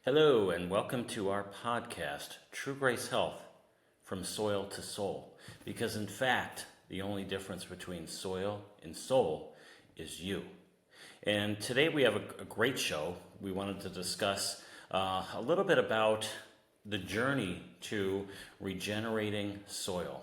Hello, and welcome to our podcast, True Grace Health from Soil to Soul. Because in fact, the only difference between soil and soul is you. And today we have a great show. We wanted to discuss a little bit about the journey to regenerating soil.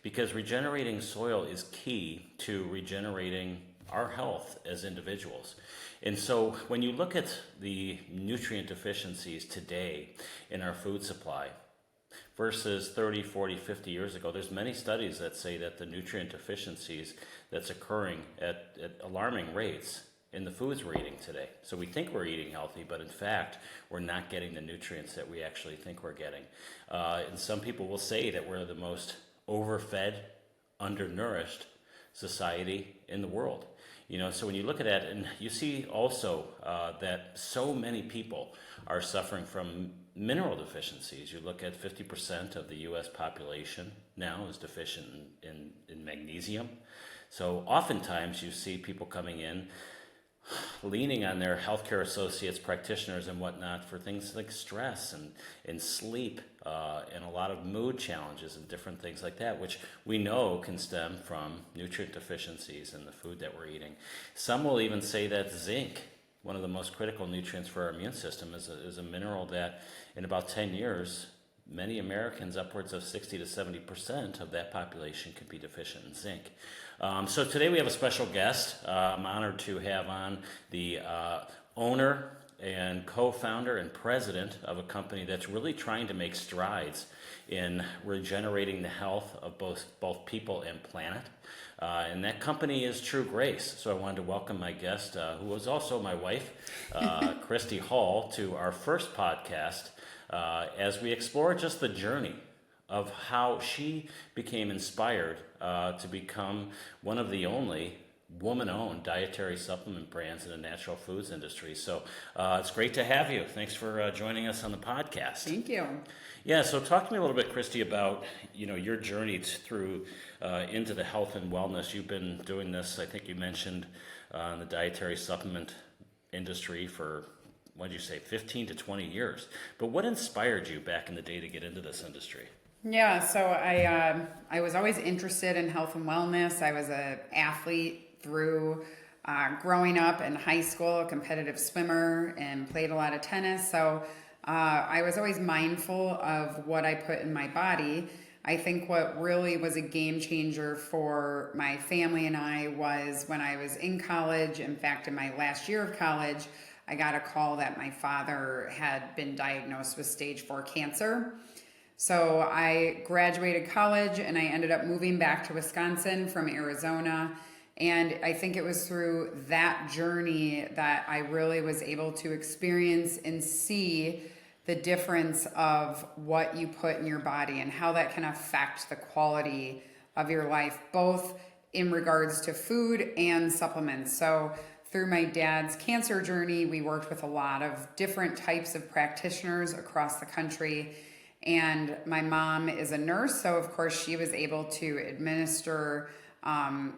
Because regenerating soil is key to regenerating our health as individuals. And so when you look at the nutrient deficiencies today in our food supply versus 30, 40, 50 years ago, there's many studies that say that the nutrient deficiencies that's occurring at alarming rates in the foods we're eating today. So we think we're eating healthy, but in fact, we're not getting the nutrients that we actually think we're getting. And some people will say that we're the most overfed, undernourished society in the world. So when you look at that, and you see also that so many people are suffering from mineral deficiencies. You look at 50% of the U.S. population now is deficient in magnesium. So oftentimes you see people coming in leaning on their healthcare associates, practitioners, and whatnot for things like stress and sleep and a lot of mood challenges and different things like that, which we know can stem from nutrient deficiencies in the food that we're eating. Some will even say that zinc, one of the most critical nutrients for our immune system, is a mineral that in about 10 years, many Americans, upwards of 60 to 70% of that population could be deficient in zinc. So today we have a special guest. I'm honored to have on the owner and co-founder and president of a company that's really trying to make strides in regenerating the health of both people and planet. And that company is True Grace. So I wanted to welcome my guest, who was also my wife, Kristie Hall, to our first podcast as we explore just the journey of how she became inspired to become one of the only woman-owned dietary supplement brands in the natural foods industry. So it's great to have you. Thanks for joining us on the podcast. Thank you. Yeah, so talk to me a little bit, Kristie, about your journey through into the health and wellness. You've been doing this, I think you mentioned, in the dietary supplement industry for, what did you say, 15 to 20 years. But what inspired you back in the day to get into this industry? Yeah, so I was always interested in health and wellness. I was an athlete through growing up in high school, a competitive swimmer, and played a lot of tennis. So I was always mindful of what I put in my body. I think what really was a game changer for my family and I was when I was in college. In fact, in my last year of college, I got a call that my father had been diagnosed with stage 4 cancer. So I graduated college and I ended up moving back to Wisconsin from Arizona. And I think it was through that journey that I really was able to experience and see the difference of what you put in your body and how that can affect the quality of your life, both in regards to food and supplements. So through my dad's cancer journey, we worked with a lot of different types of practitioners across the country. And my mom is a nurse, so of course she was able to administer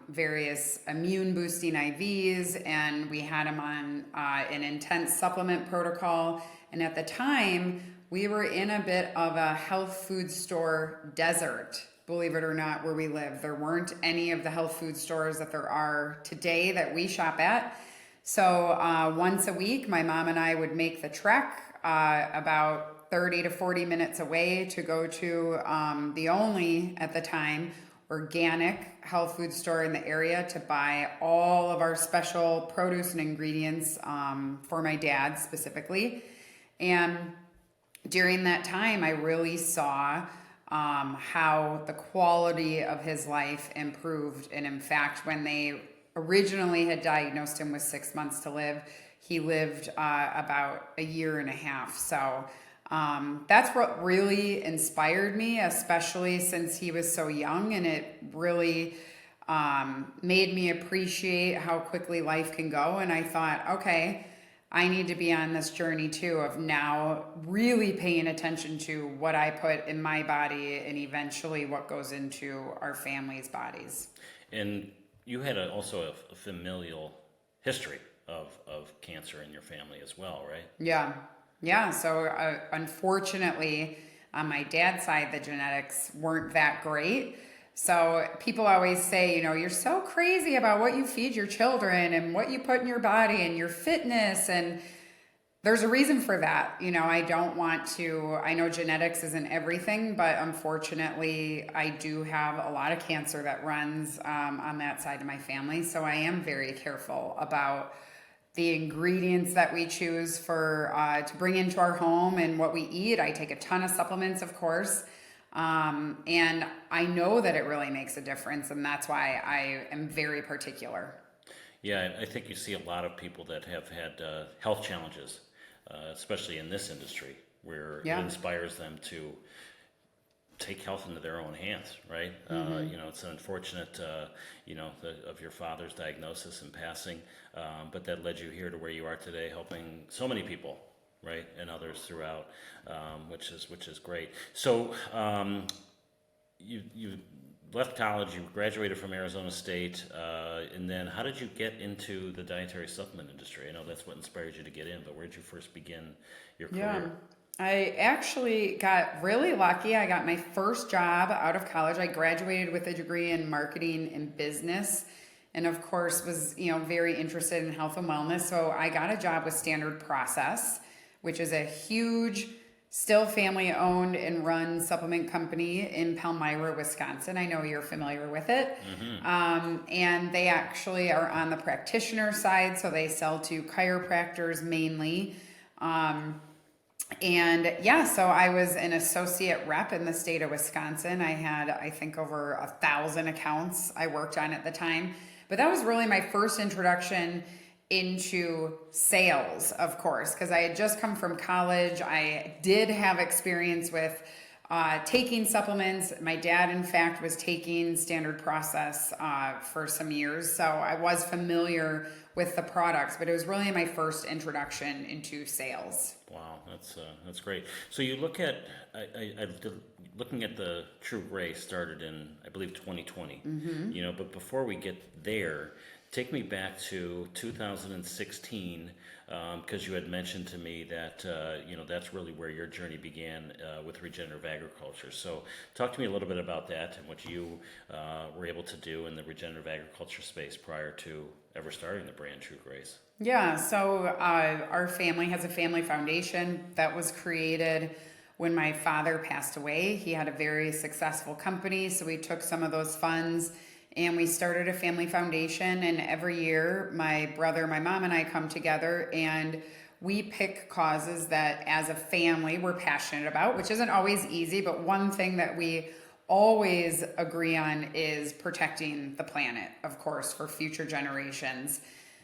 various immune boosting IVs, and we had him on an intense supplement protocol. And at the time, we were in a bit of a health food store desert, believe it or not, where we live. There weren't any of the health food stores that there are today that we shop at. So once a week, my mom and I would make the trek about 30 to 40 minutes away to go to the only, at the time, organic health food store in the area to buy all of our special produce and ingredients for my dad specifically. And during that time, I really saw how the quality of his life improved. And in fact, when they originally had diagnosed him with 6 months to live, he lived about a year and a half. So that's what really inspired me, especially since he was so young, and it really made me appreciate how quickly life can go. And I thought, okay, I need to be on this journey too of now really paying attention to what I put in my body and eventually what goes into our family's bodies. And you had also a familial history of cancer in your family as well, right? Yeah. Yeah, so unfortunately, on my dad's side, the genetics weren't that great. So people always say, you're so crazy about what you feed your children and what you put in your body and your fitness. And there's a reason for that. I don't want to, I know genetics isn't everything, but unfortunately, I do have a lot of cancer that runs on that side of my family. So I am very careful about the ingredients that we choose for to bring into our home and what we eat. I take a ton of supplements, of course. And I know that it really makes a difference. And that's why I am very particular. Yeah, I think you see a lot of people that have had health challenges, especially in this industry, where it inspires them to take health into their own hands, right? It's unfortunate, of your father's diagnosis and passing, but that led you here to where you are today, helping so many people, right, and others throughout, which is great. So you left college, you graduated from Arizona State, and then how did you get into the dietary supplement industry? I know that's what inspired you to get in, but where did you first begin your career? Yeah. I actually got really lucky. I got my first job out of college. I graduated with a degree in marketing and business, and of course was, very interested in health and wellness. So I got a job with Standard Process, which is a huge, still family owned and run supplement company in Palmyra, Wisconsin. I know you're familiar with it. And they actually are on the practitioner side. So they sell to chiropractors mainly. So I was an associate rep in the state of Wisconsin. I had, I think, over 1,000 accounts I worked on at the time. But that was really my first introduction into sales, of course, because I had just come from college. I did have experience with taking supplements. My dad, in fact, was taking Standard Process for some years. So I was familiar with the products, but it was really my first introduction into sales. Wow, that's great. So you look at looking at the True Gray started in, I believe, 2020. But before we get there, take me back to 2016, because you had mentioned to me that that's really where your journey began with regenerative agriculture. So talk to me a little bit about that and what you were able to do in the regenerative agriculture space prior to ever starting the brand True Grace. Yeah, so our family has a family foundation that was created when my father passed away. He had a very successful company, so we took some of those funds and we started a family foundation. And every year, my brother, my mom, and I come together and we pick causes that as a family we're passionate about, which isn't always easy, but one thing that we always agree on is protecting the planet, of course, for future generations.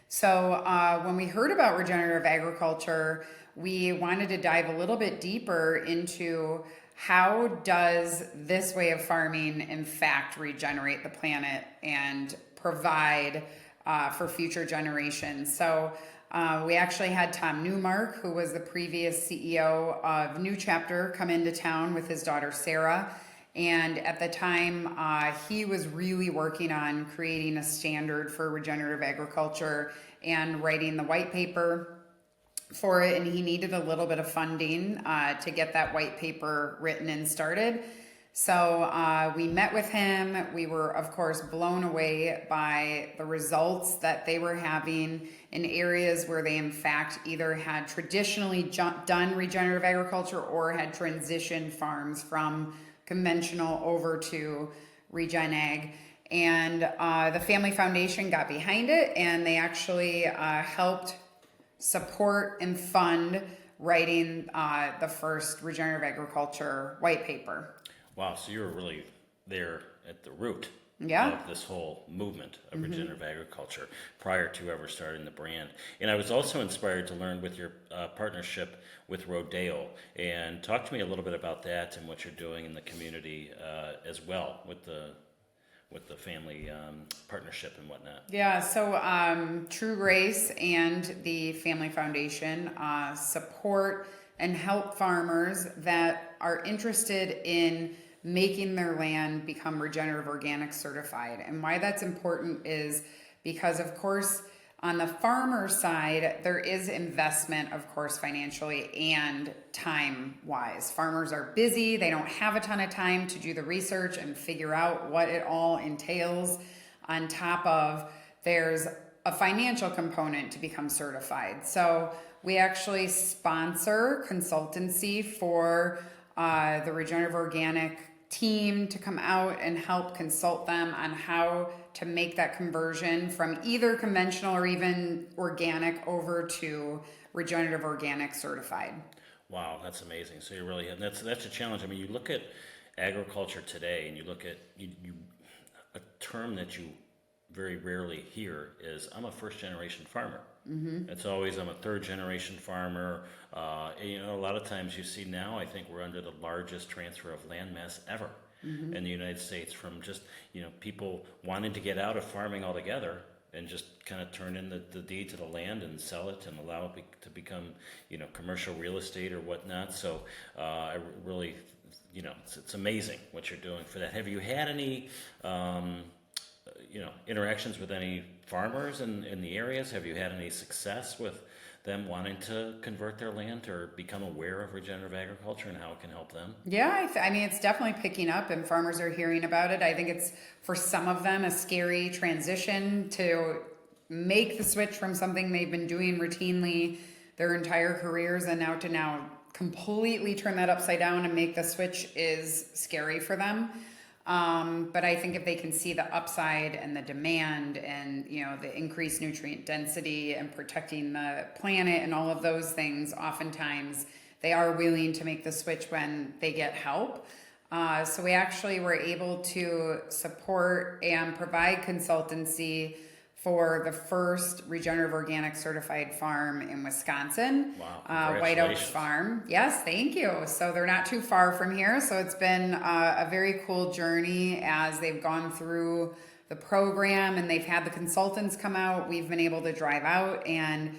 So when we heard about regenerative agriculture, we wanted to dive a little bit deeper into how does this way of farming, in fact, regenerate the planet and provide for future generations. So we actually had Tom Newmark, who was the previous CEO of New Chapter, come into town with his daughter, Sarah. And at the time, he was really working on creating a standard for regenerative agriculture and writing the white paper for it. And he needed a little bit of funding to get that white paper written and started. So we met with him. We were, of course, blown away by the results that they were having in areas where they, in fact, either had traditionally done regenerative agriculture or had transitioned farms from conventional over to regen ag. And the Family Foundation got behind it, and they actually helped support and fund writing the first regenerative agriculture white paper. Wow, so you were really there at the root of this whole movement of regenerative agriculture prior to ever starting the brand. And I was also inspired to learn with your partnership with Rodeo. And talk to me a little bit about that and what you're doing in the community as well with the family partnership and whatnot. Yeah, so True Grace and the Family Foundation support and help farmers that are interested in making their land become regenerative organic certified. And why that's important is because, of course, On the farmer side, there is investment, of course, financially and time-wise. Farmers are busy. They don't have a ton of time to do the research and figure out what it all entails. On top of, there's a financial component to become certified. So we actually sponsor consultancy for the regenerative organic team to come out and help consult them on how to make that conversion from either conventional or even organic over to regenerative organic certified. Wow, that's amazing. So you really that's a challenge. I mean, you look at agriculture today, and you look at a term that you very rarely hear is I'm a first generation farmer. Mm-hmm. It's always I'm a third generation farmer. A lot of times you see now, I think we're under the largest transfer of land mass ever in the United States, from just people wanting to get out of farming altogether and just kind of turn in the deed to the land and sell it and allow it to become commercial real estate or whatnot. So I really it's amazing what you're doing for that. Have you had any interactions with any farmers in the areas? Have you had any success with them wanting to convert their land or become aware of regenerative agriculture and how it can help them? Yeah, I mean, it's definitely picking up and farmers are hearing about it. I think it's, for some of them, a scary transition to make the switch from something they've been doing routinely their entire careers, and now completely turn that upside down and make the switch is scary for them. But I think if they can see the upside and the demand and, the increased nutrient density and protecting the planet and all of those things, oftentimes they are willing to make the switch when they get help. So we actually were able to support and provide consultancy for the first regenerative organic certified farm in Wisconsin. Wow, White Oaks Farm. Yes, thank you. So they're not too far from here. So it's been a very cool journey as they've gone through the program and they've had the consultants come out. We've been able to drive out and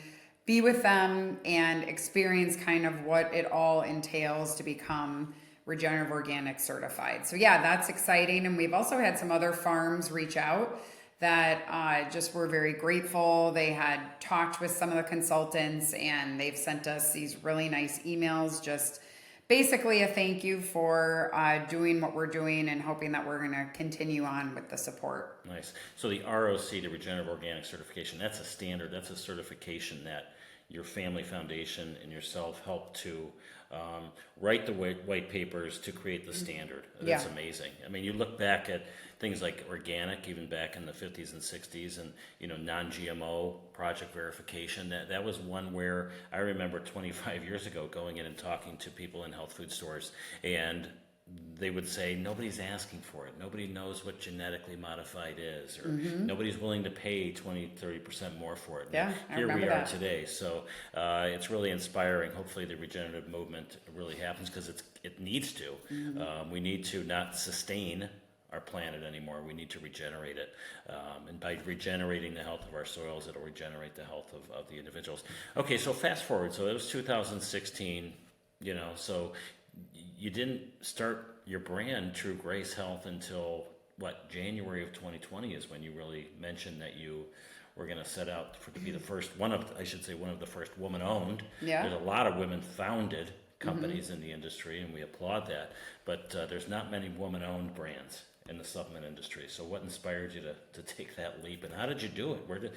be with them and experience kind of what it all entails to become regenerative organic certified. So yeah, that's exciting. And we've also had some other farms reach out that just were very grateful. They had talked with some of the consultants and they've sent us these really nice emails, just basically a thank you for doing what we're doing and hoping that we're going to continue on with the support. Nice. So the ROC, the Regenerative Organic Certification, that's a standard, that's a certification that your family foundation and yourself helped to write the white papers to create the standard. That's amazing. I mean, you look back at things like organic, even back in the 50s and 60s, and non-GMO project verification. That was one where I remember 25 years ago going in and talking to people in health food stores, and they would say nobody's asking for it. Nobody knows what genetically modified is, or nobody's willing to pay 20-30% more for it. Yeah, here we are today. So it's really inspiring. Hopefully the regenerative movement really happens, because it needs to. We need to not sustain our planet anymore. We need to regenerate it. And by regenerating the health of our soils, it'll regenerate the health of the individuals. Okay, so fast forward. So it was 2016, so you didn't start your brand True Grace Health until January of 2020 is when you really mentioned that you were going to set out to be the first one of the first woman-owned. Yeah. There's a lot of women-founded companies in the industry, and we applaud that. But there's not many woman-owned brands in the supplement industry. So what inspired you to take that leap, and how did you do it?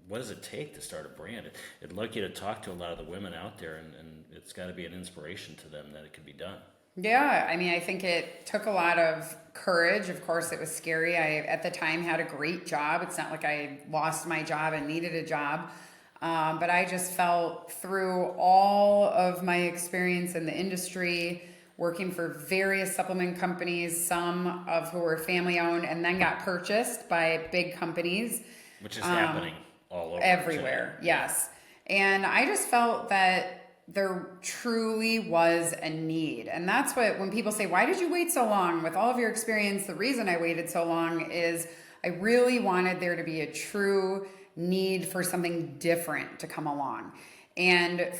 What does it take to start a brand? I'd like you to talk to a lot of the women out there, and it's got to be an inspiration to them that it can be done. Yeah, I mean, I think it took a lot of courage. Of course, it was scary. I, at the time, had a great job. It's not like I lost my job and needed a job. But I just felt through all of my experience in the industry, working for various supplement companies, some of who were family owned and then got purchased by big companies. Which is happening all over. Everywhere, today. Yes. And I just felt that there truly was a need. And that's when people say, why did you wait so long? With all of your experience, the reason I waited so long is I really wanted there to be a true need for something different to come along. And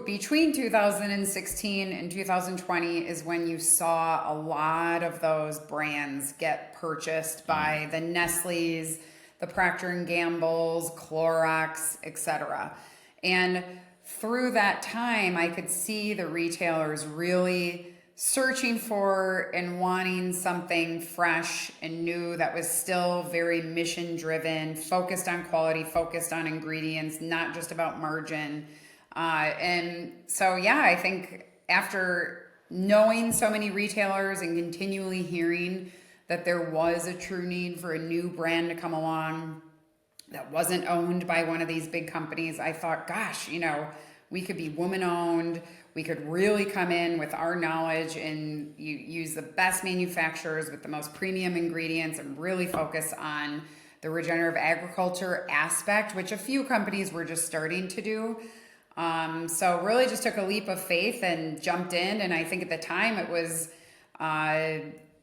between 2016 and 2020 is when you saw a lot of those brands get purchased by the Nestle's, the Procter and Gamble's, Clorox, etc. And through that time, I could see the retailers really searching for and wanting something fresh and new that was still very mission driven, focused on quality, focused on ingredients, not just about margin. And so, yeah, I think after knowing so many retailers and continually hearing that there was a true need for a new brand to come along that wasn't owned by one of these big companies, I thought, gosh, we could be woman owned. We could really come in with our knowledge and use the best manufacturers with the most premium ingredients and really focus on the regenerative agriculture aspect, which a few companies were just starting to do. So really just took a leap of faith and jumped in. And I think at the time it was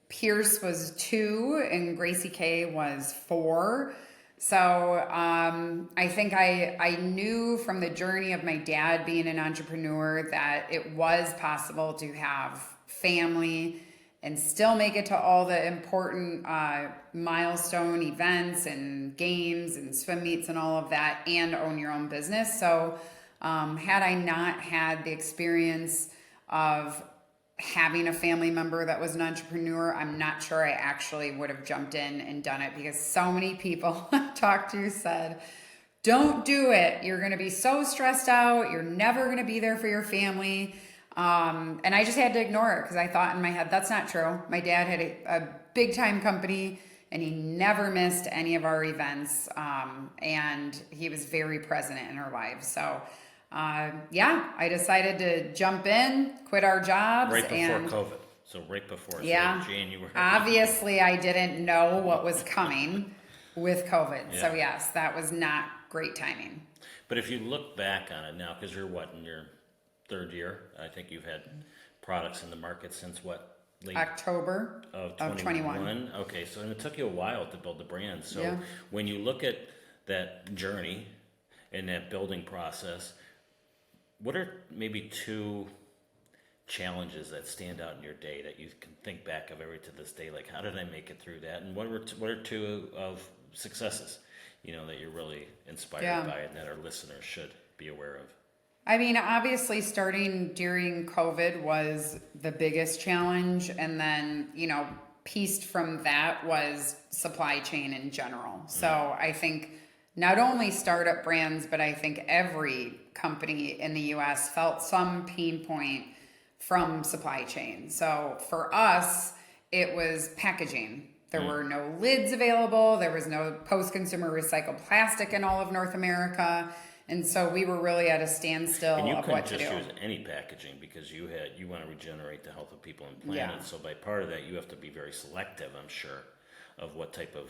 Pierce was 2 and Gracie K was 4. So I think I knew from the journey of my dad being an entrepreneur that it was possible to have family and still make it to all the important milestone events and games and swim meets and all of that and own your own business. So had I not had the experience of having a family member that was an entrepreneur, I'm not sure I actually would have jumped in and done it, because so many people I talked to said, don't do it. You're going to be so stressed out. You're never going to be there for your family. And I just had to ignore it because I thought in my head, that's not true. My dad had a big time company and he never missed any of our events. And he was very present in our lives. So I decided to jump in, quit our jobs. Right before COVID. So right before, yeah, so January. Obviously, I didn't know what was coming with COVID. Yeah. So yes, that was not great timing. But if you look back on it now, because you're in your 3rd year, I think you've had products in the market since what? Late October of 21. Okay, so and it took you a while to build the brand. So yeah. When you look at that journey and that building process, what are maybe 2 challenges that stand out in your day that you can think back of to this day? Like, how did I make it through that? And what are 2 of successes, that you're really inspired by and that our listeners should be aware of? I mean, obviously starting during COVID was the biggest challenge. And then, pieced from that was supply chain in general. So I think not only startup brands, but I think every company in the US felt some pain point from supply chain. So for us, it was packaging. There were no lids available. There was no post-consumer recycled plastic in all of North America. And so we were really at a standstill of what to do. And you couldn't just use any packaging because you want to regenerate the health of people and planet. Yeah. So by part of that, you have to be very selective, I'm sure, of what type of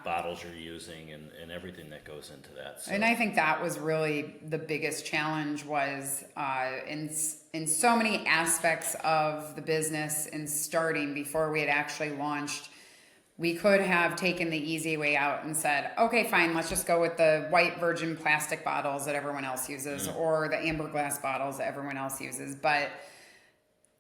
bottles you're using and everything that goes into that. So. And I think that was really the biggest challenge was in so many aspects of the business and starting before we had actually launched. We could have taken the easy way out and said, okay, fine, let's just go with the white virgin plastic bottles that everyone else uses or the amber glass bottles that everyone else uses. But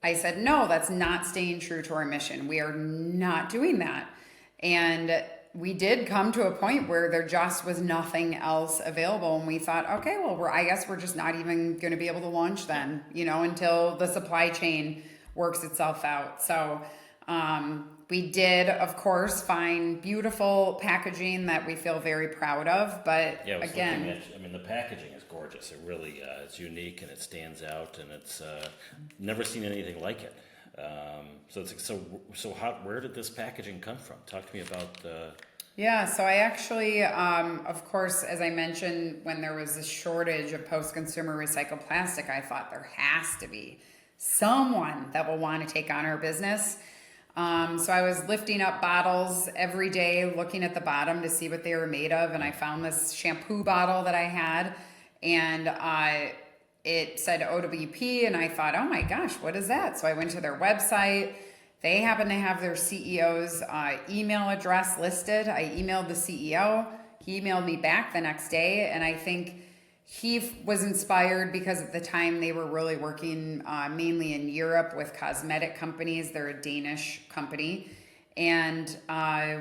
I said, no, that's not staying true to our mission. We are not doing that. And we did come to a point where there just was nothing else available. And we thought, okay, well, I guess we're just not even going to be able to launch then, until the supply chain works itself out. So we did, of course, find beautiful packaging that we feel very proud of. But again, the packaging is gorgeous. It really it's unique and it stands out, and it's never seen anything like it. Where did this packaging come from? Talk to me about. Yeah, so I actually, of course, as I mentioned, when there was a shortage of post-consumer recycled plastic, I thought there has to be someone that will want to take on our business. So I was lifting up bottles every day, looking at the bottom to see what they were made of. And I found this shampoo bottle that I had, and it said OWP. And I thought, oh my gosh, what is that? So I went to their website. They happen to have their CEO's email address listed. I emailed the CEO. He emailed me back the next day. And I think he was inspired because at the time they were really working mainly in Europe with cosmetic companies. They're a Danish company. And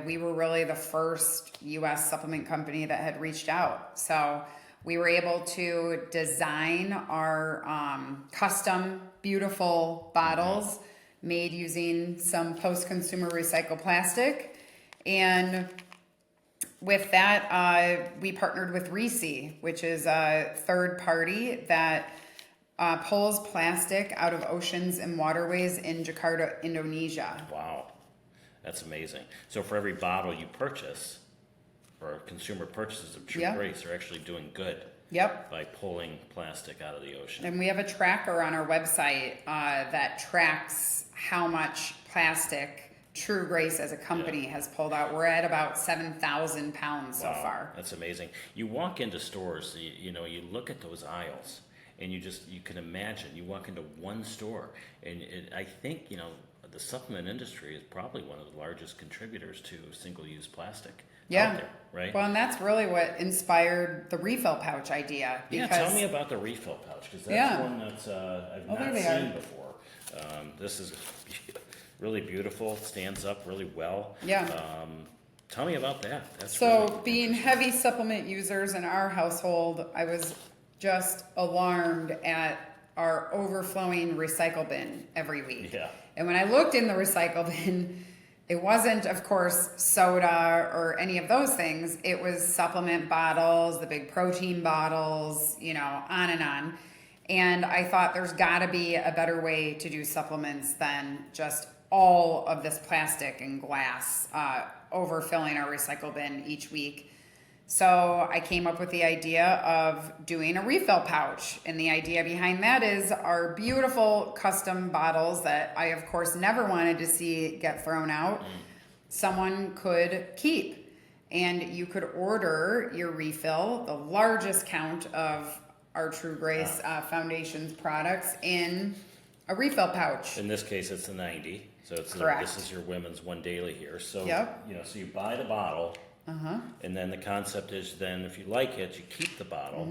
we were really the first U.S. supplement company that had reached out. So we were able to design our custom, beautiful bottles made using some post-consumer recycled plastic. And with that, we partnered with Reese, which is a third party that pulls plastic out of oceans and waterways in Jakarta, Indonesia. Wow, that's amazing. So for every bottle you purchase, or consumer purchases of True Grace, are actually doing good. Yep. By pulling plastic out of the ocean. And we have a tracker on our website that tracks how much plastic True Grace as a company has pulled out. We're at about 7,000 pounds so far. That's amazing. You walk into stores, you look at those aisles, and you can imagine, you walk into one store, and I think, the supplement industry is probably one of the largest contributors to single-use plastic out there, right? Well, and that's really what inspired the refill pouch idea. Tell me about the refill pouch, because that's one that's I've not seen before. This is really beautiful, stands up really well. Yeah. Tell me about that. That's so really being heavy supplement users in our household, I was just alarmed at our overflowing recycle bin every week. Yeah. And when I looked in the recycle bin, it wasn't, of course, soda or any of those things. It was supplement bottles, the big protein bottles, on and on. And I thought there's got to be a better way to do supplements than just all of this plastic and glass overfilling our recycle bin each week. So I came up with the idea of doing a refill pouch. And the idea behind that is our beautiful custom bottles that I, of course, never wanted to see get thrown out, someone could keep. And you could order your refill, the largest count of our True Grace Foundation's products, in a refill pouch. In this case, it's a 90. So this is your women's one daily here. So, so you buy the bottle. And then the concept is then if you like it, you keep the bottle,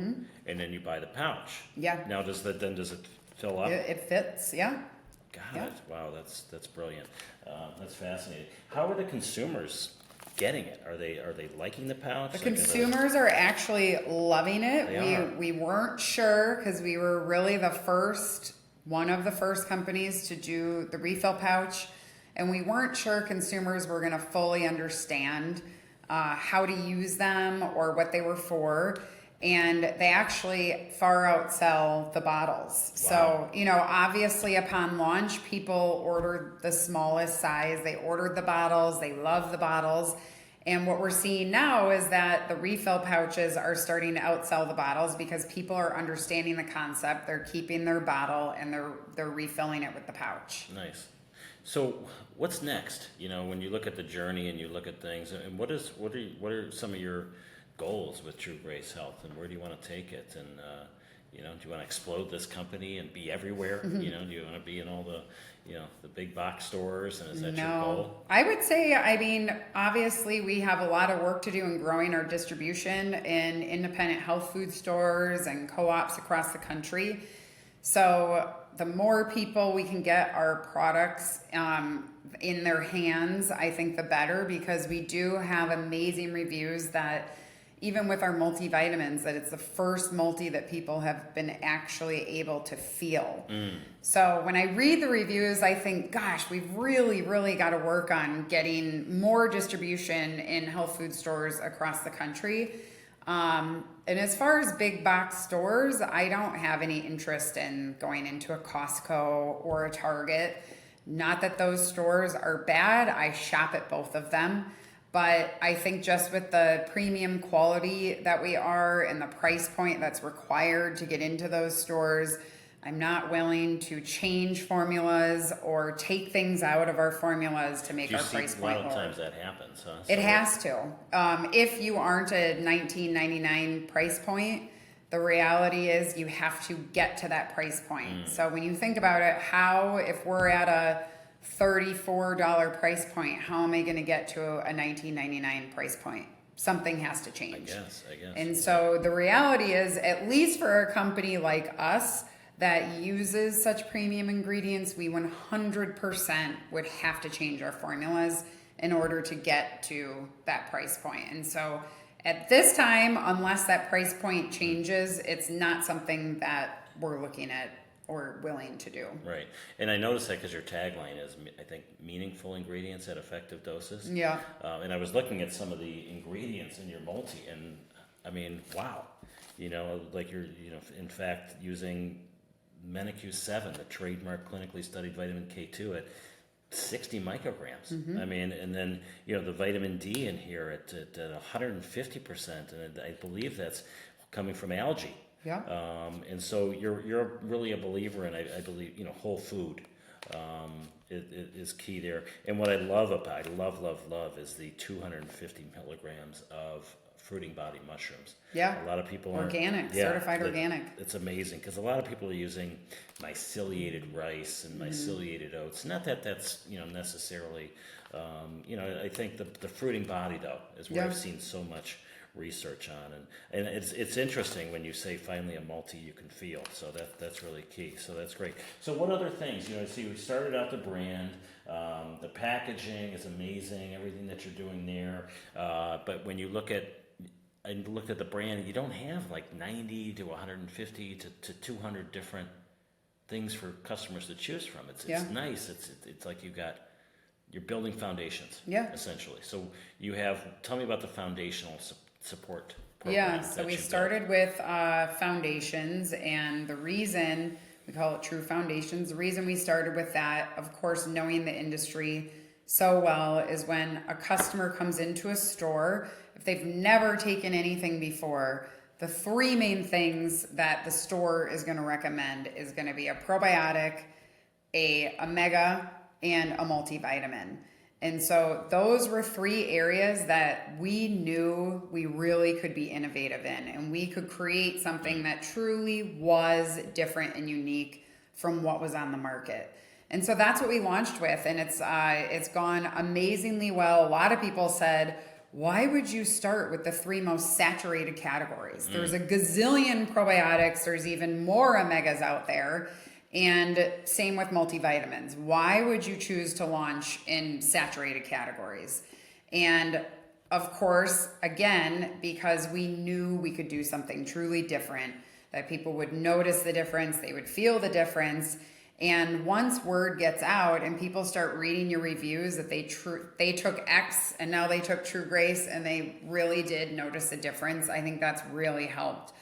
and then you buy the pouch. Yeah. Now does it fill up? It fits, yeah. Got it. Wow, that's brilliant. That's fascinating. How are the consumers getting it? Are they liking the pouch? The consumers are actually loving it. They are. We weren't sure because we were really one of the first companies to do the refill pouch, and we weren't sure consumers were going to fully understand how to use them or what they were for. And they actually far outsell the bottles. Wow. So, obviously upon launch, people ordered the smallest size. They ordered the bottles. They love the bottles. And what we're seeing now is that the refill pouches are starting to outsell the bottles because people are understanding the concept. They're keeping their bottle and they're refilling it with the pouch. Nice. So what's next? When you look at the journey and you look at things, and what are some of your goals with True Grace Health, and where do you want to take it? And do you want to explode this company and be everywhere? Do you want to be in all the the big box stores? And is that your goal? I would say, obviously we have a lot of work to do in growing our distribution in independent health food stores and co-ops across the country. So the more people we can get our products in their hands, I think the better, because we do have amazing reviews that even with our multivitamins, that it's the first multi that people have been actually able to feel. So when I read the reviews, I think, gosh, we've really, really got to work on getting more distribution in health food stores across the country. And as far as big box stores, I don't have any interest in going into a Costco or a Target. Not that those stores are bad. I shop at both of them. But I think just with the premium quality that we are and the price point that's required to get into those stores, I'm not willing to change formulas or take things out of our formulas to make our price point lower. A lot of times that happens, huh? It has to. If you aren't a $19.99 price point, the reality is you have to get to that price point. So when you think about it, if we're at a $34 price point, how am I going to get to a $19.99 price point? Something has to change. I guess. And so the reality is, at least for a company like us that uses such premium ingredients, we 100% would have to change our formulas in order to get to that price point. And so at this time, unless that price point changes, it's not something that we're looking at or willing to do. Right. And I noticed that because your tagline is, I think, meaningful ingredients at effective doses. Yeah. And I was looking at some of the ingredients in your multi, and I mean, wow. Like you're, in fact, using Menacue 7, the trademark clinically studied vitamin K2 at 60 micrograms. I mean, and then, the vitamin D in here at 150%. And I believe that's coming from algae. Yeah. And so you're really a believer in, I believe, whole food is key there. And what I love is the 250 milligrams of fruiting body mushrooms. Yeah. A lot of people organic, certified organic. It's amazing because a lot of people are using myceliated rice and myceliated oats. Not that that's necessarily, I think the fruiting body though is where I've seen so much research on, and it's interesting when you say finally a multi you can feel, so that's really key. So that's great. So what other things, I see we started out the brand, the packaging is amazing, everything that you're doing there, but when you looked at the brand, you don't have like 90 to 150 to 200 different things for customers to choose from. It's nice. It's like you're building foundations, essentially. So tell me about the foundational support program. So we started with foundations, and the reason we call it True Foundations, the reason we started with that, of course, knowing the industry so well, is when a customer comes into a store, if they've never taken anything before, the three main things that the store is going to recommend is going to be a probiotic, a omega, and a multivitamin. And so those were three areas that we knew we really could be innovative in, and we could create something that truly was different and unique from what was on the market. And so that's what we launched with, and it's gone amazingly well. A lot of people said, why would you start with the three most saturated categories? There's a gazillion probiotics, there's even more omegas out there. And same with multivitamins. Why would you choose to launch in saturated categories? And of course, again, because we knew we could do something truly different, that people would notice the difference, they would feel the difference. And once word gets out and people start reading your reviews that they took X and now they took True Grace and they really did notice a difference, I think that's really helped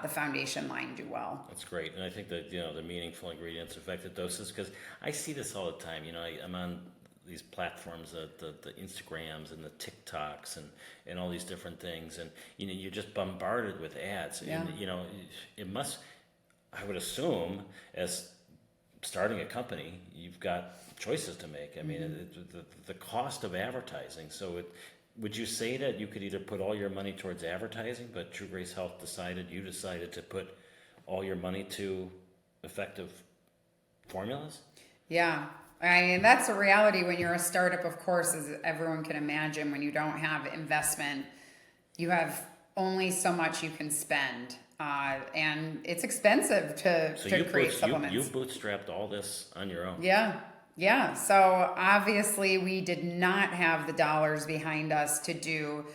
the foundation line do well. That's great. And I think that, the meaningful ingredients, effective doses, because I see this all the time. I'm on these platforms, the Instagrams and the TikToks and all these different things. And, you're just bombarded with ads. Yeah. And, it must, I would assume, as starting a company, you've got choices to make. I mean, the cost of advertising. So would you say that you could either put all your money towards advertising, but True Grace Health decided to put all your money to effective formulas? Yeah. I mean, that's a reality when you're a startup, of course, as everyone can imagine. When you don't have investment, you have only so much you can spend. And it's expensive to create supplements. You bootstrapped all this on your own. Yeah. So obviously we did not have the dollars behind us to do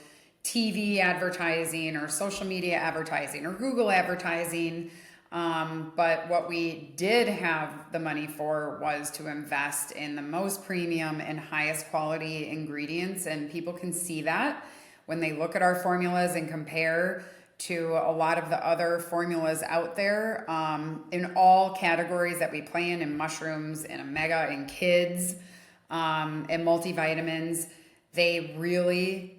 TV advertising or social media advertising or Google advertising. But what we did have the money for was to invest in the most premium and highest quality ingredients. And people can see that when they look at our formulas and compare to a lot of the other formulas out there, in all categories that we play in mushrooms and omega and kids, and multivitamins. They really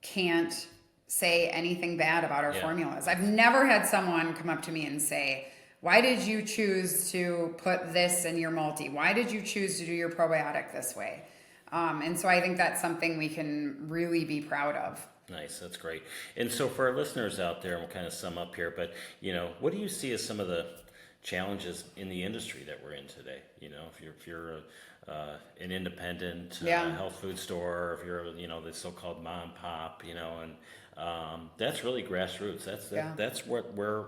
can't say anything bad about our formulas. I've never had someone come up to me and say, why did you choose to put this in your multi? Why did you choose to do your probiotic this way? And so I think that's something we can really be proud of. Nice, that's great. And so for our listeners out there, and we'll kind of sum up here, but what do you see as some of the challenges in the industry that we're in today? If you're an independent health food store, if you're the so-called mom and pop, and that's really grassroots. That's what we're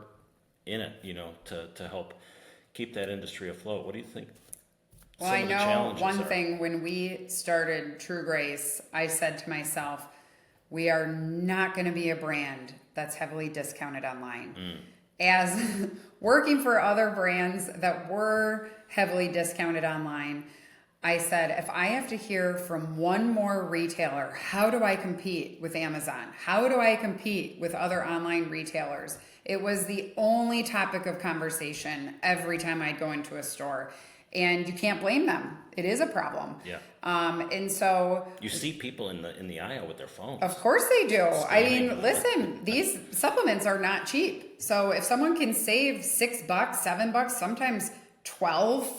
in it, to help keep that industry afloat. What do you think? Well, some I of the know challenges one are. thing when we started True Grace, I said to myself, we are not going to be a brand that's heavily discounted online. As working for other brands that were heavily discounted online, I said, if I have to hear from one more retailer, how do I compete with Amazon? How do I compete with other online retailers? It was the only topic of conversation every time I'd go into a store. And you can't blame them. It is a problem. Yeah. And so You see people in the aisle with their phones. of course they do. I Scanning. mean, listen, these supplements are not cheap. So if someone can save $6, $7, sometimes $12,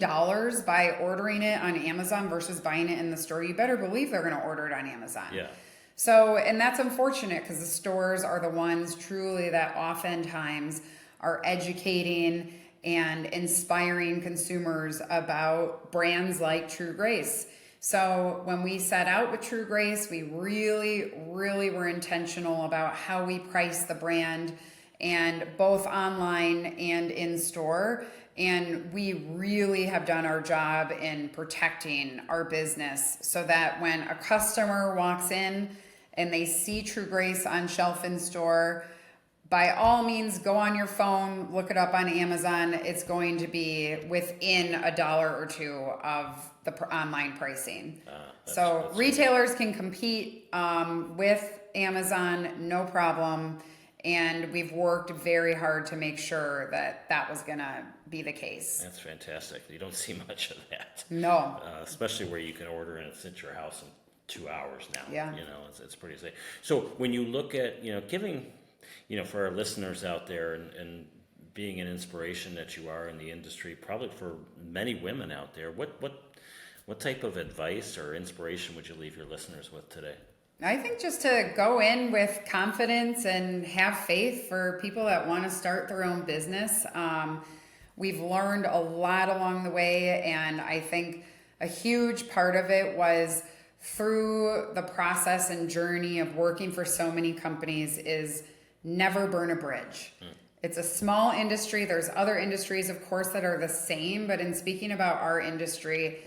$15 by ordering it on Amazon versus buying it in the store, you better believe they're going to order it on Amazon. Yeah. So, and that's unfortunate because the stores are the ones truly that oftentimes are educating and inspiring consumers about brands like True Grace. So when we set out with True Grace, we really, really were intentional about how we price the brand, and both online and in store. And we really have done our job in protecting our business so that when a customer walks in and they see True Grace on shelf in store, by all means, go on your phone, look it up on Amazon. It's going to be within $1 or $2 of the online pricing. So retailers can compete with Amazon, no problem. And we've worked very hard to make sure that that was going to be the case. That's fantastic. You don't see much of that. No. Especially where you can order and it's at your house in 2 hours now. Yeah. It's pretty safe. So when you look at, giving, for our listeners out there and being an inspiration that you are in the industry, probably for many women out there, what type of advice or inspiration would you leave your listeners with today? I think just to go in with confidence and have faith for people that want to start their own business. We've learned a lot along the way, and I think a huge part of it was through the process and journey of working for so many companies is never burn a bridge. It's a small industry. There's other industries, of course, that are the same, but in speaking about our industry,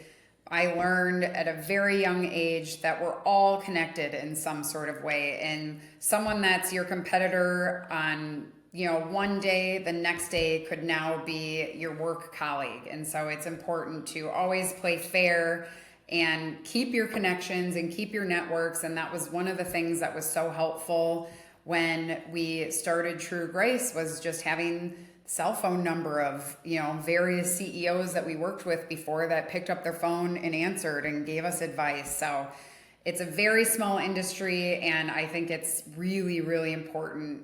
I learned at a very young age that we're all connected in some sort of way. And someone that's your competitor on, one day, the next day could now be your work colleague. And so it's important to always play fair and keep your connections and keep your networks. And that was one of the things that was so helpful when we started True Grace, was just having cell phone number of various CEOs that we worked with before that picked up their phone and answered and gave us advice. So it's a very small industry, and I think it's really, really important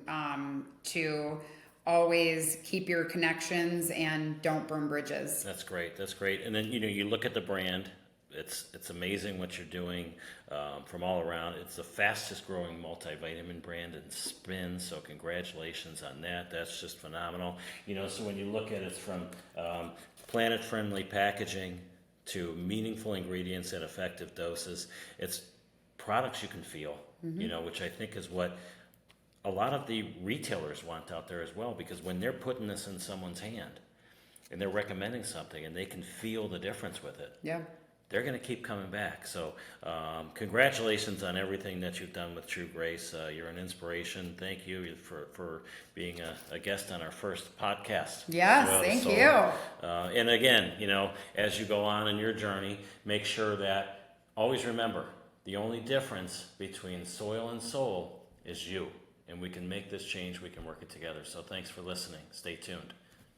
to always keep your connections and don't burn bridges. That's great. And then you look at the brand. It's amazing what you're doing from all around. It's the fastest growing multivitamin brand in spin, so congratulations on that. That's just phenomenal. So when you look at it from planet-friendly packaging to meaningful ingredients and effective doses, it's products you can feel, which I think is what a lot of the retailers want out there as well, because when they're putting this in someone's hand and they're recommending something and they can feel the difference with it. Yeah. They're going to keep coming back. So congratulations on everything that you've done with True Grace. You're an inspiration. Thank you for being a guest on our first podcast. Yes, thank you. And again, as you go on in your journey, make sure that always remember the only difference between soil and soul is you. And we can make this change. We can work it together. So thanks for listening. Stay tuned.